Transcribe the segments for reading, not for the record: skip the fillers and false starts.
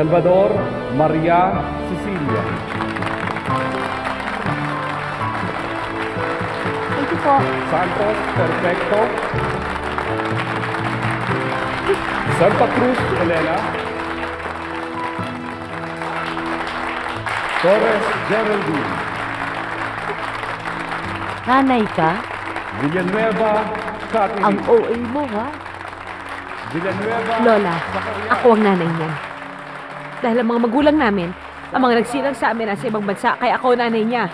Salvador Maria Cecilia. Thank you po. Santos Perfecto. Santa Cruz Elena. Torres Geraldine. Nanay ka? Villanueva Catherine. Ang OA mo, ha? Villanueva Lola, Zacaria. ako ang nanay niya. Dahil ang mga magulang namin, ang mga nagsilang sa amin nasa ibang bansa, kaya ako ang nanay niya.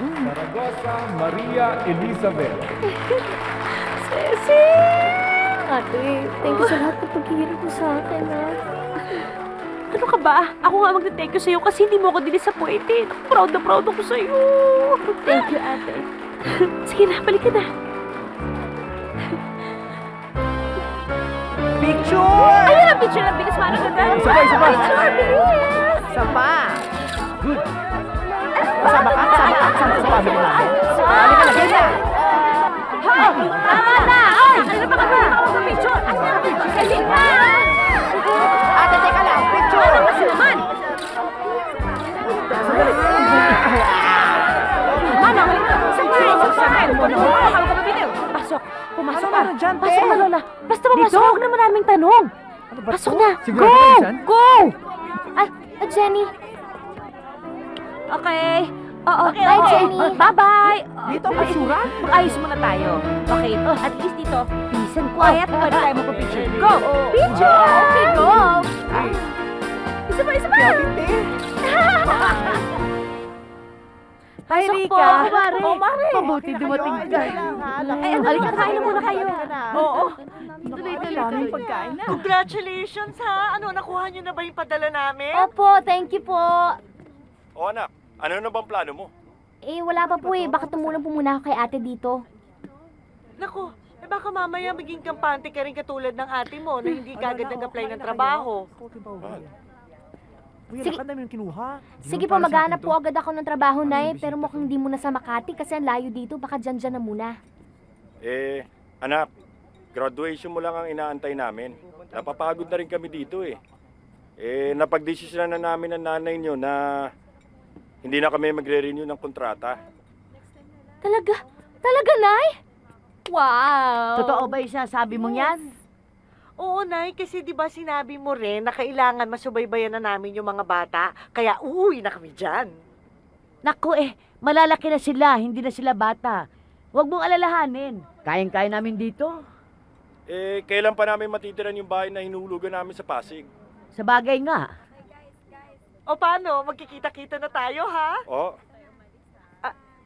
Zaragoza Maria Elizabeth. Ceci! Ate, thank you sa lahat ng paghihirap mo sa akin, ha? Ano ka ba? Ako nga magte-thank you sa'yo kasi hindi mo ako dinisappointed. Proud na proud ako sa'yo. Thank you, ate. Sige na, balik ka na. Picture! Ayun ang picture ng bilis paano ganda. Isa pa, isa pa. Picture, bilis! Isa pa! Good! Sama ka? Sama sa family natin? Halika na, kaya! Ha! Tama na! Ay! Ano pa ka ba? Picture! Sige na! Ate, teka lang! Picture! Ano kasi naman? Sandali! Manang, sakay! Ano ka ba bitiw? Pasok! Pumasok Ano ka! meron dyan, te? Pasok na, Lola! Basta pumasok! Huwag na maraming tanong! Pasok na! Siguro Go! ka minsan? Go! Ay, Jenny. Okay. Oo. Okay, bye, Jenny. Bye-bye. Dito ang basura? Mag-ayos muna tayo. Okay. At least dito, peace and quiet. Pwede tayo magpa-picture. Go! Picture! Okay, go. Isa pa, isa pa! Hi, Pasok Rika! po, Mare. Oh, Mare! Mabuti dumating ka. Ay, halika, kain na muna kayo. Oo. Tuloy-tuloy. Pagkain na. Congratulations ha! Ano, nakuha niyo na ba yung padala namin? Opo, thank you po. O anak, ano na bang plano mo? Eh, wala pa po eh. Baka tumulong po muna ako kay ate dito. Naku, baka mamaya maging kampante ka rin katulad ng ate mo na hindi kagad nag-apply ng trabaho. Sige. namin kinuha. Sige po, maghanap po agad ako ng trabaho, Nay. Pero mukhang di muna sa Makati kasi ang layo dito. Baka dyan na muna. Anak, graduation mo lang ang inaantay namin. Napapagod na rin kami dito eh. Napagdesisyonan na namin ng nanay niyo na hindi na kami magre-renew ng kontrata. Talaga? Talaga, Nay? Wow! Totoo ba yung sabi mo yan? Oo, Nay, kasi di ba sinabi mo rin na kailangan masubaybayan na namin yung mga bata, kaya uuwi na kami dyan. Naku malalaki na sila, hindi na sila bata. Huwag mong alalahanin. Kayang-kaya namin dito. Kailan pa namin matitiran yung bahay na hinulugan namin sa Pasig? Sa bagay nga. O paano, magkikita-kita na tayo, ha? O,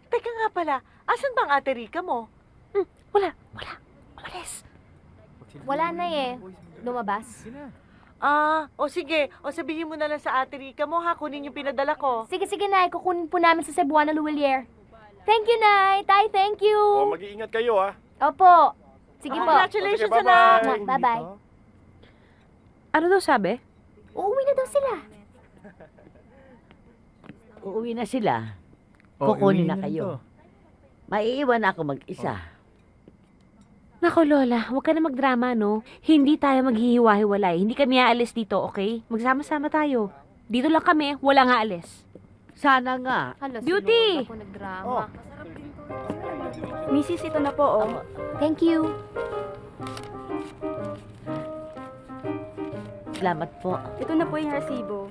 Teka nga pala, asan bang ate Rika mo? Wala. Umalis. Wala na eh. Lumabas. O sige, o sabihin mo na lang sa ate Rika mo, ha? Kunin yung pinadala ko. Sige, Nay. Kukunin po namin sa Cebuana Luwilier. Thank you, Nay. Tay, thank you. mag-iingat kayo ha. Opo. Sige po. Congratulations, Sige, anak! bye-bye. Bye-bye. Ano daw sabi? Uuwi na daw sila. Uuwi na sila. Kukunin na kayo. Maiiwan na ako mag-isa. Nako, Lola, huwag ka na magdrama, no? Hindi tayo maghihiwa-hiwalay. Hindi kami aalis dito, okay? Magsama-sama tayo. Dito lang kami, wala nga alis. Sana nga. Hala, Beauty! Si Lola po nagdrama. Oh. Mrs. ito na po, oh. Thank you. Salamat po. Ito na po yung resibo.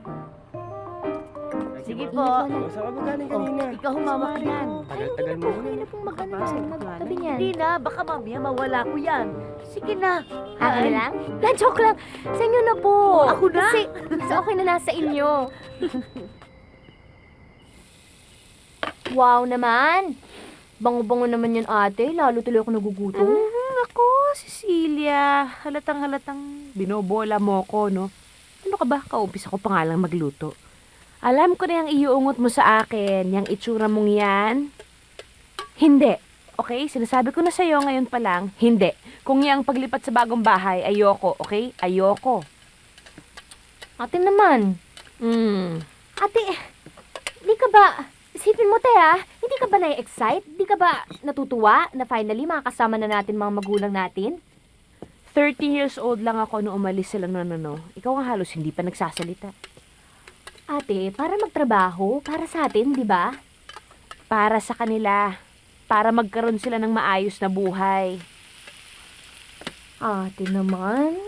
Sige po. Saan ka galing kanina? Ikaw humawak yan. Tagal-tagal mo. Hindi na pong magtabi niyan. Hindi na, baka mamaya mawala ko yan. Sige na. Akin na lang? Joke lang. Sa inyo na po. Ako na? Kasi okay na nasa inyo. Wow naman. Bango-bango naman yan, ate. Lalo tuloy ako nagugutom. Ako, Cecilia. Halatang binobola mo ko, no? Ano ka ba? Kaumpisa ko pa nga lang magluto. Alam ko na yung iuungot mo sa akin, yung itsura mong yan. Hindi. Okay? Sinasabi ko na sa'yo ngayon pa lang, hindi. Kung yung paglipat sa bagong bahay, ayoko. Okay? Ayoko. Ate naman. Ate, di ka ba... Isipin mo, hindi ka ba na-excite? Di ka ba natutuwa na finally makakasama na natin mga magulang natin? 30 years old lang ako nung umalis sila ano. Ikaw nga halos hindi pa nagsasalita. Ate, para magtrabaho, para sa atin, di ba? Para sa kanila. Para magkaroon sila ng maayos na buhay. Ate naman,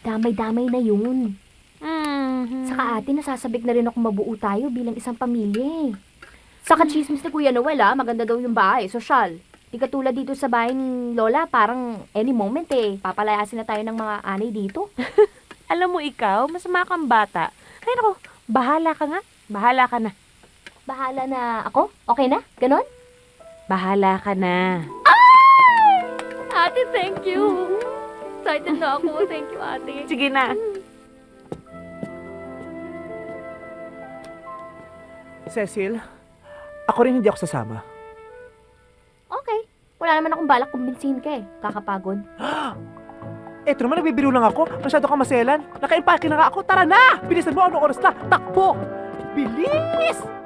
damay-damay na yun. Saka ate, nasasabik na rin ako mabuo tayo bilang isang pamilya eh. Saka chismis ni Kuya Noel maganda daw yung bahay, sosyal. Di katulad dito sa bahay ni Lola, parang any moment papalayasin na tayo ng mga anay dito. Alam mo ikaw, masama kang bata. Ay nako, bahala ka nga. Bahala ka na. Bahala na ako? Okay na? Ganon? Bahala ka na. Ate, thank you. Excited na ako. Thank you, ate. Sige na. Cecil, ako rin hindi ako sasama. Okay. Wala naman akong balak kumbinsihin ka Kakapagod. Eto naman, nagbibiro lang ako. Masyado kang maselan. Naka-impake na nga ako. Tara na! Bilisan mo, anong oras na? Takbo! Bilis!